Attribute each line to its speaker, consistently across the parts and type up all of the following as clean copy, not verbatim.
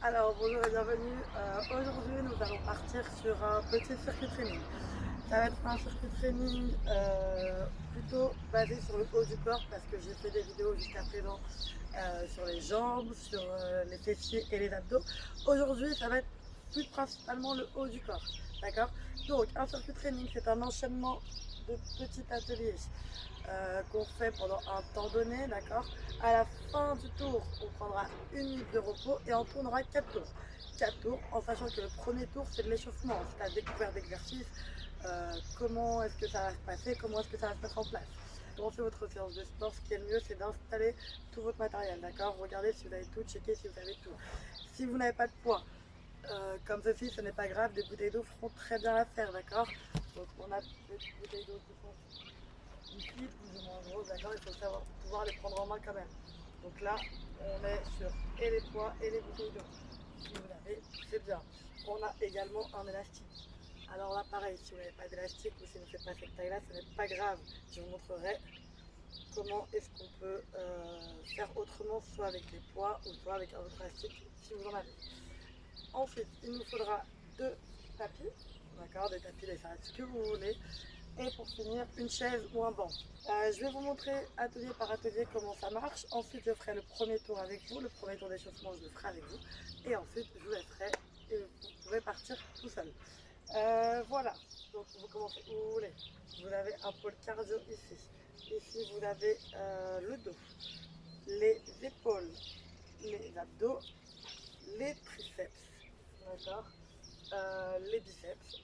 Speaker 1: Alors bonjour et bienvenue. Aujourd'hui nous allons partir sur un petit circuit training. Ça va être un circuit training plutôt basé sur le haut du corps parce que j'ai fait des vidéos jusqu'à présent sur les jambes, sur les fessiers et les abdos. Aujourd'hui ça va être plus principalement le haut du corps. D'accord. Donc un circuit training c'est un enchaînement de petits ateliers qu'on fait pendant un temps donné, d'accord. À la fin du tour, on prendra une minute de repos et on tournera 4 tours. 4 tours, en sachant que le premier tour, c'est de l'échauffement, c'est la découverte d'exercices, comment est-ce que ça va se passer, comment est-ce que ça va se mettre en place. Quand on fait votre séance de sport, ce qui est le mieux, c'est d'installer tout votre matériel, d'accord. Regardez si vous avez tout, checkez si vous avez tout. Si vous n'avez pas de poids, comme ceci, ce n'est pas grave, des bouteilles d'eau feront très bien l'affaire, d'accord. Donc on a des bouteilles d'eau qui sont ici, plus ou moins gros, d'accord, il faut savoir, pouvoir les prendre en main quand même. Donc là, on est sur et les poids et les bouteilles d'eau. Si vous l'avez, c'est bien. On a également un élastique. Alors là, pareil, si vous n'avez pas d'élastique ou si vous ne faites pas cette taille-là, ce n'est pas grave. Je vous montrerai comment est-ce qu'on peut faire autrement, soit avec les poids ou soit avec un autre élastique, si vous en avez. Ensuite, il nous faudra 2 tapis, d'accord, des tapis, des salades, ce que vous voulez. Et pour finir, une chaise ou un banc. Je vais vous montrer atelier par atelier comment ça marche. Ensuite, je ferai le premier tour avec vous. Le premier tour d'échauffement, je le ferai avec vous. Et ensuite, je vous laisserai et vous pourrez partir tout seul. Voilà. Donc, vous commencez où vous voulez. Vous avez un pôle cardio ici. Ici, vous avez le dos, les épaules, les abdos, les triceps, d'accord, les biceps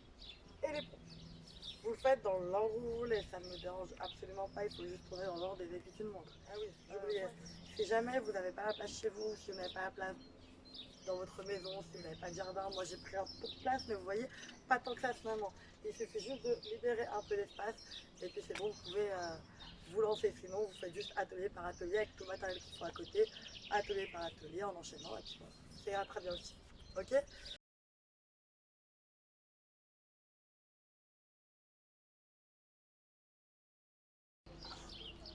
Speaker 1: et les pompes. Vous le faites dans l'ordre où vous voulez, ça ne me dérange absolument pas, il faut juste tourner dans l'ordre des effets d'une montre. Ah oui, j'oubliais. Si jamais vous n'avez pas la place chez vous, si vous n'avez pas la place dans votre maison, si vous n'avez pas de jardin, moi j'ai pris un peu de place, mais vous voyez, pas tant que ça finalement. Il suffit juste de libérer un peu d'espace, et puis c'est bon, vous pouvez vous lancer. Sinon, vous faites juste atelier par atelier avec tout le matériel qui sont à côté, atelier par atelier en enchaînant, et puis voilà. Ça ira très bien aussi. Ok.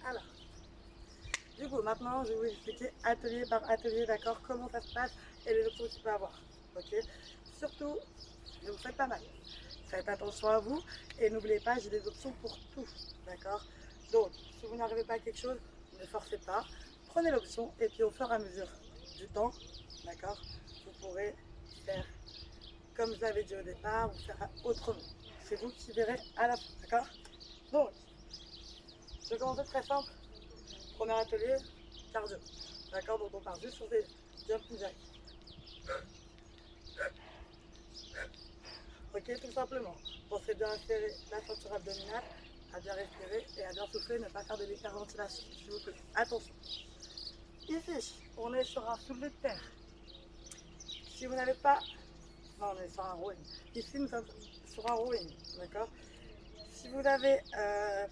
Speaker 1: Alors. Du coup, maintenant, je vais vous expliquer atelier par atelier, d'accord, comment ça se passe et les options qu'il peut avoir. Ok. Surtout, ne vous faites pas mal. Faites attention à vous et n'oubliez pas, j'ai des options pour tout, d'accord. Donc, si vous n'arrivez pas à quelque chose, ne forcez pas. Prenez l'option et puis au fur et à mesure du temps, d'accord, vous pourrez faire comme je l'avais dit au départ ou faire autrement. C'est vous qui verrez à la fin, d'accord. Donc, je vais commencer très simple. Premier atelier, cardio. D'accord, donc on part juste sur des jumping jacks. Ok, tout simplement. Pensez bien à serrer la ceinture abdominale, à bien respirer et à bien souffler, ne pas faire de l'hyperventilation, s'il vous plaît. Attention. Ici, on est sur un soulevé de terre. Si vous n'avez pas... Non, on est sur un rowing. Ici, nous sommes sur un rowing, d'accord. Si vous n'avez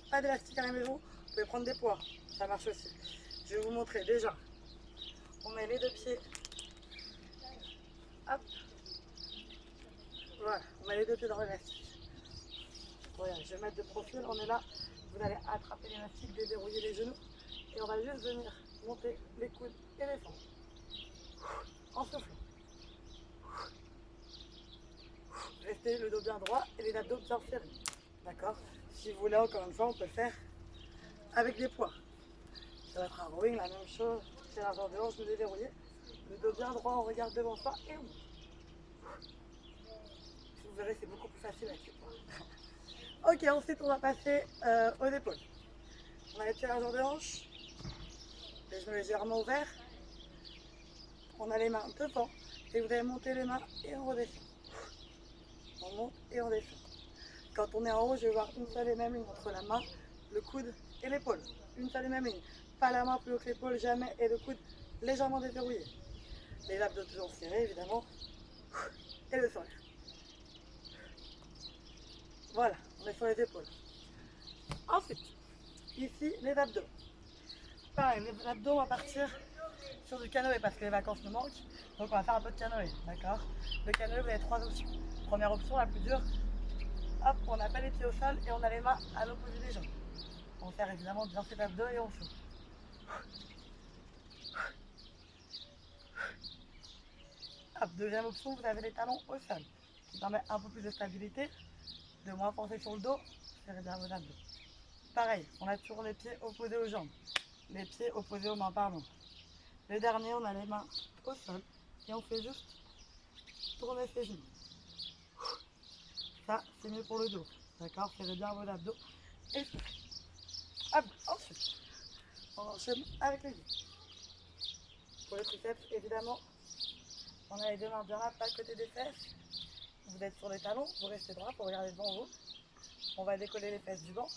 Speaker 1: pas d'élastique à la maison, vous pouvez prendre des poids. Ça marche aussi. Je vais vous montrer déjà. On met les 2 pieds. Hop. Voilà, on met les 2 pieds dans l'élastique. Voilà, je vais mettre de profil, on est là. Vous allez attraper l'élastique, déverrouiller les genoux. Et on va juste venir monter les coudes et les fentes. En soufflant. Restez le dos bien droit et les abdos bien serrés. D'accord. Si vous voulez, encore une fois, on peut le faire avec des poids. Ça va être un rowing, la même chose. C'est l'argent de hanche, me déverrouiller. Le dos bien droit, on regarde devant soi et on monte. Vous verrez, c'est beaucoup plus facile avec les poids. Ok, ensuite, on va passer aux épaules. On va mettre la largeur de hanche, les genoux légèrement ouverts. On a les mains devant et vous allez monter les mains et on redescend. On monte et on descend. Quand on est en haut, je vais voir une seule et même ligne entre la main, le coude et l'épaule. Une seule et même ligne. Pas la main plus haut que l'épaule, jamais, et le coude légèrement déverrouillé. Les abdos toujours serrés, évidemment. Et le sourire. Voilà, on est sur les épaules. Ensuite, ici, les abdos. Pareil, les abdos, on va partir sur du canoë parce que les vacances nous manquent. Donc on va faire un peu de canoë, d'accord. Le canoë, vous avez 3 options. Première option, la plus dure. Hop, on n'a pas les pieds au sol et on a les mains à l'opposé des jambes. On fait évidemment bien ses abdos et on souffle. Hop, deuxième option, vous avez les talons au sol, qui permet un peu plus de stabilité, de moins forcer sur le dos, serrer bien vos abdos. Pareil, on a toujours les pieds opposés aux jambes, les pieds opposés aux mains, pardon. Le dernier, on a les mains au sol et on fait juste tourner ses genoux. Ça, c'est mieux pour le dos, d'accord? Serrez bien vos abdos et soufflez. Hop, ensuite, on enchaîne avec les yeux. Pour les triceps, évidemment, on a les deux mains bien à côté des fesses. Vous êtes sur les talons, vous restez droit pour regarder devant vous. On va décoller les fesses du banc.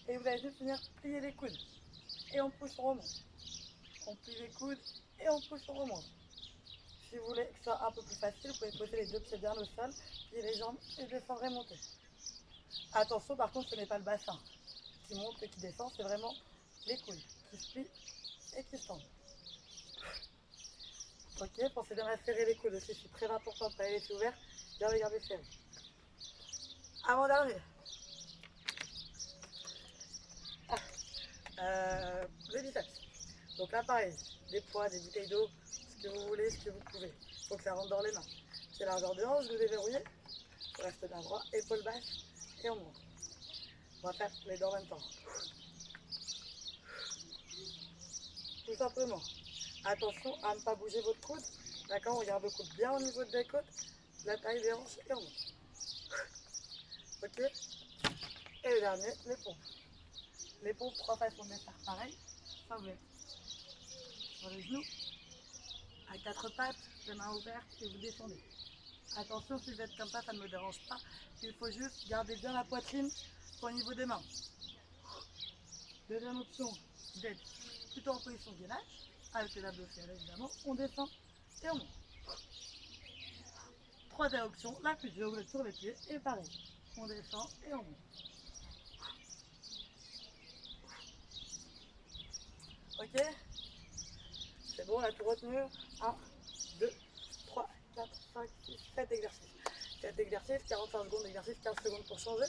Speaker 1: Et vous allez juste venir plier les coudes. Et on pousse, on remonte. On plie les coudes et on pousse, on remonte. Si vous voulez que ce soit un peu plus facile, vous pouvez poser les deux pieds bien au sol, plier les jambes et descendre et monter. Attention, par contre, ce n'est pas le bassin qui monte et qui descend, c'est vraiment les coudes qui se plient et qui se tendent. Ok, pensez bien à serrer les coudes aussi, c'est très important de ne pas les laisser ouverts, bien les garder serrés. Avant-dernier. Les biceps. Donc là, pareil, des poids, des bouteilles d'eau, ce que vous voulez, ce que vous pouvez. Il faut que ça rentre dans les mains. C'est largeur de hanche, vous déverrouillez, on reste bien droit, épaules basses et on monte. On va faire les deux en même temps. Tout simplement. Attention à ne pas bouger votre coude. D'accord, on garde le coude bien au niveau des côtes, la taille des hanches et on monte. Ok. Et le dernier, les pompes. Les pompes, 3 façons de les faire pareil. Ça vous êtes sur les genoux, à 4 pattes, les mains ouvertes et vous descendez. Attention, si vous êtes comme ça ne me dérange pas. Il faut juste garder bien la poitrine au niveau des mains. Deuxième option, vous êtes plutôt en position gainage, avec les abdos serrés évidemment. On descend et on monte. Troisième option, la plus dure, vous êtes sur les pieds et pareil. On descend et on monte. Ok, c'est bon, on a tout retenu. 1, 2, 3, 4, 5, 6, 7 exercices. 7 exercices, 45 secondes d'exercice, 15 secondes pour changer.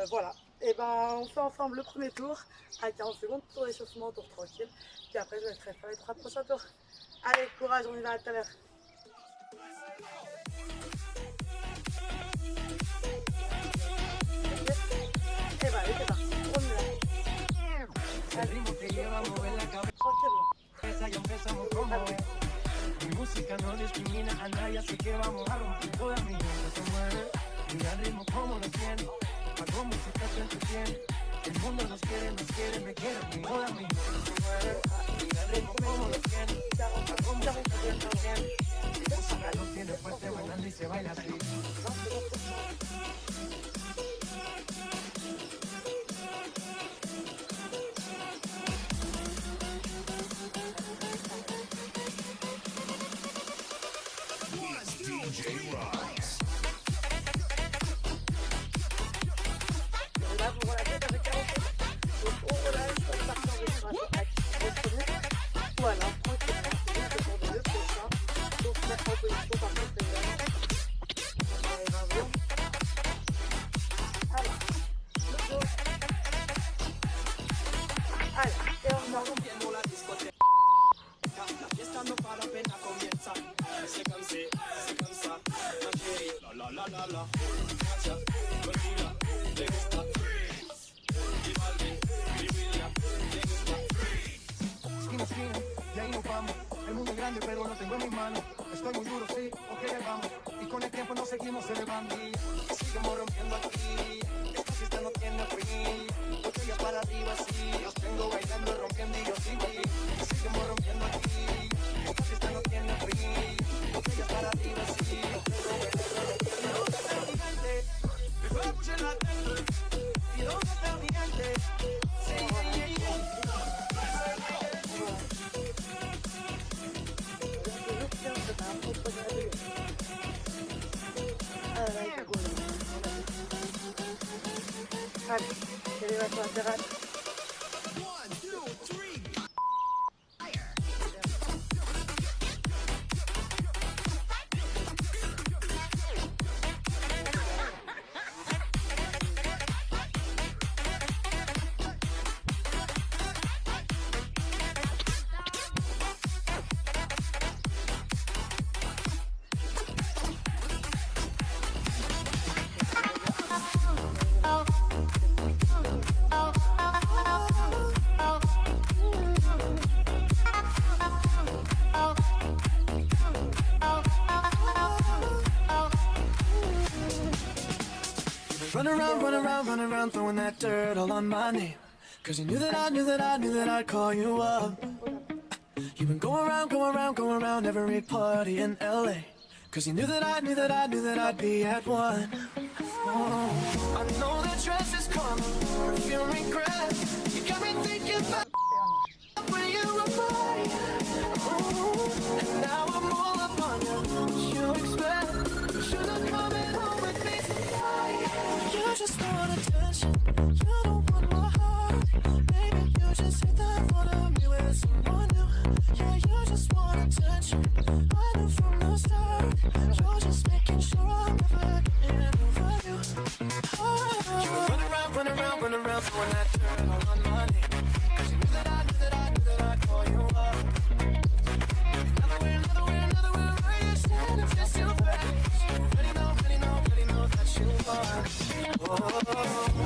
Speaker 1: Voilà. Et ben on fait ensemble le premier tour à 40 secondes, tour d'échauffement, tour tranquille. Puis après je laisserai faire les 3 prochains tours. Allez, courage, on y va, à tout à l'heure. Et ben allez, c'est parti, on y va. Allez, tranquillement. Mi música no discrimina a nadie, así que vamos a romper. Toda mi gente se mueve, y al ritmo como lo tiene. Hago música se entretiene. El mundo nos quiere, me quiere. Toda mi gente se mueve, y al ritmo como lo tiene. Hago música se entretiene. Mi música lo tiene fuerte bailando y se baila así. DJ Rocks. Là, vous relâchez avec 40. Donc, on relâche, on part en respiration active. Ou alors, tranquillement, juste pour le prochain. Donc, mettre en position, par contre, c'est vraiment. On arrive à voir. Alors, le dos. Allez, et on va rompiendo la discoteca. La fiesta no para, apenas comienza. Se cansa, no quiere. La. Gracia, tranquila, le gusta freeze. Y Balvin, y William, le gusta freeze. Esquina, y ahí nos vamos. El mundo es grande, pero lo tengo en mis manos. Estoy muy duro, sí, ok, ahí vamos. Y con el tiempo nos seguimos elevando. Y seguimos rompiendo aquí. Esta fiesta no tiene fin. Botella para arriba, sí. Los tengo bailando, rompiendo y yo sigo ahí. Seguimos rompiendo aquí. Esta fiesta no tiene fin. Botella para arriba, sí. Los tengo bailando, rompiendo. ¿Y dónde está mi gente? Me fue a pushar la tele. ¿Y dónde está mi gente? Sí, Allez, élévation latérale. 1, 2, 3.
Speaker 2: run around, throwing that dirt all on my name. Cause you knew that I'd call you up. You've been going around every party in LA. Cause you knew that I'd be at one. Oh, I know that dress is karma, perfume regret. You got me thinking about when you were mine. Oh, and now I'm all up on you. What you expect? You should have come at home with me tonight. You just want attention, you don't want my heart. Baby, you just hit that one of me with someone new. Yeah, you just want attention, I knew from the start. You're just making sure I'm never getting over you. Oh, you run around, throwing that dirt all on my name. Cause you knew that I'd call you up. Another way, where you stand, I'm just your face. Already know that you are. Oh,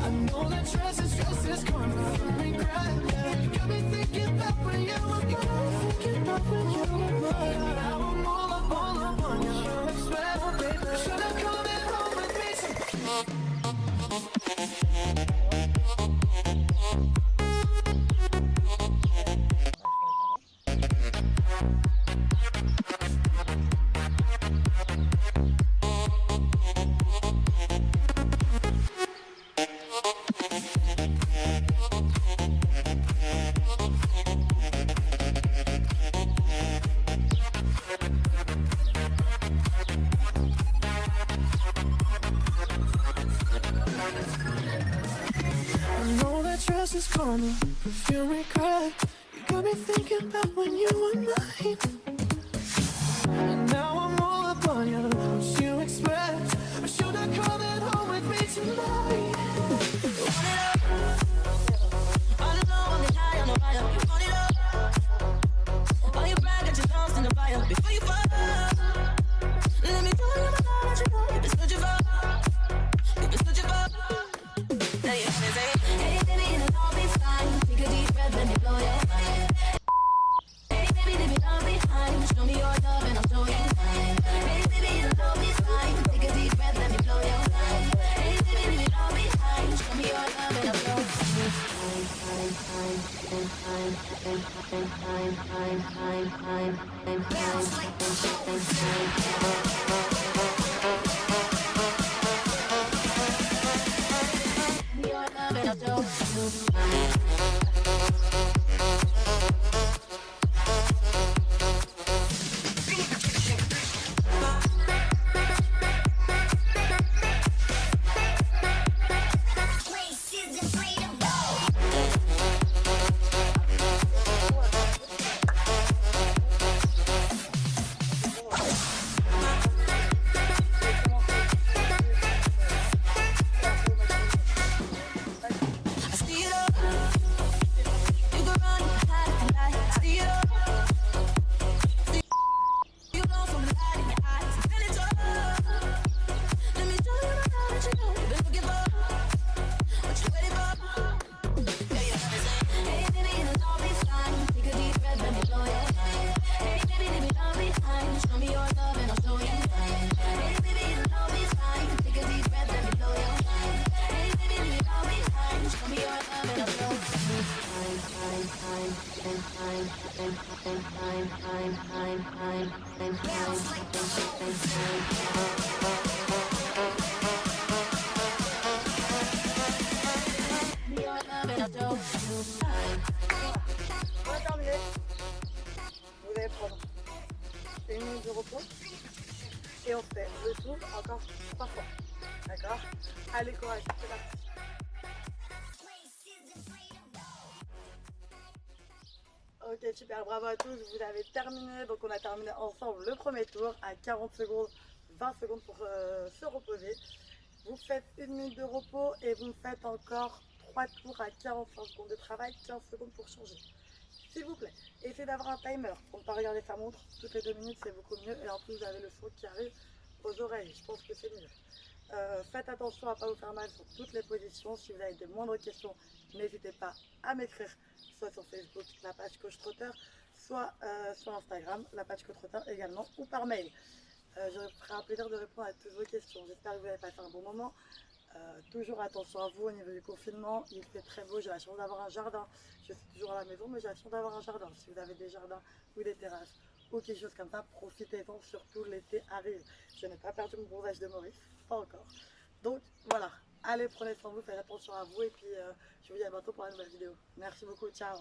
Speaker 2: I know that dress is karma, regret. Yeah, you got me thinking back when you were mine. Now I'm all up on you. You expect, baby, should have come at home with me. I know that dress is karma, perfume regret. You got me thinking about when you were mine. And now I'm all up on you. What you expect? Or should I come at home with me tonight?
Speaker 3: All alone on the high on the wire. You want it up. All you brag that you're lost in the fire. Before you fall, let me tell you about what you know. You've been searching for. Now you have to say, hey baby, it'll all be fine. Take a deep breath, let me blow your mind. Hey baby, leave it all behind. Show me your love and I'll show you mine. Hey baby, it'll all be fine. Take a deep breath, let me blow your mind. Hey baby, leave it all behind. Show me your love and I'll blow your
Speaker 1: On va terminer. Vous allez prendre une minute de repos et on fait le tour encore 3 fois. D'accord? Allez, courage, c'est parti. Ok, super, bravo à tous, vous avez terminé. Donc on a terminé ensemble le premier tour à 40 secondes, 20 secondes pour se reposer. Vous faites une minute de repos et vous faites encore 3 tours à 45 secondes de travail, 15 secondes pour changer. S'il vous plaît, essayez d'avoir un timer pour ne pas regarder sa montre. Toutes les 2 minutes, c'est beaucoup mieux. Et en plus, vous avez le son qui arrive aux oreilles. Je pense que c'est mieux. Faites attention à ne pas vous faire mal sur toutes les positions. Si vous avez de moindres questions, n'hésitez pas à m'écrire, soit sur Facebook, la page Coach Trotteur, soit sur Instagram, la page Coach Trotteur également, ou par mail. Je me ferai un plaisir de répondre à toutes vos questions. J'espère que vous avez passé un bon moment. Toujours attention à vous au niveau du confinement, il fait très beau, j'ai la chance d'avoir un jardin. Je suis toujours à la maison, mais j'ai la chance d'avoir un jardin. Si vous avez des jardins ou des terrasses ou quelque chose comme ça, profitez-en, surtout l'été arrive. Je n'ai pas perdu mon bronzage de Maurice, pas encore. Donc voilà, allez, prenez soin de vous, faites attention à vous et puis je vous dis à bientôt pour une nouvelle vidéo. Merci beaucoup, ciao.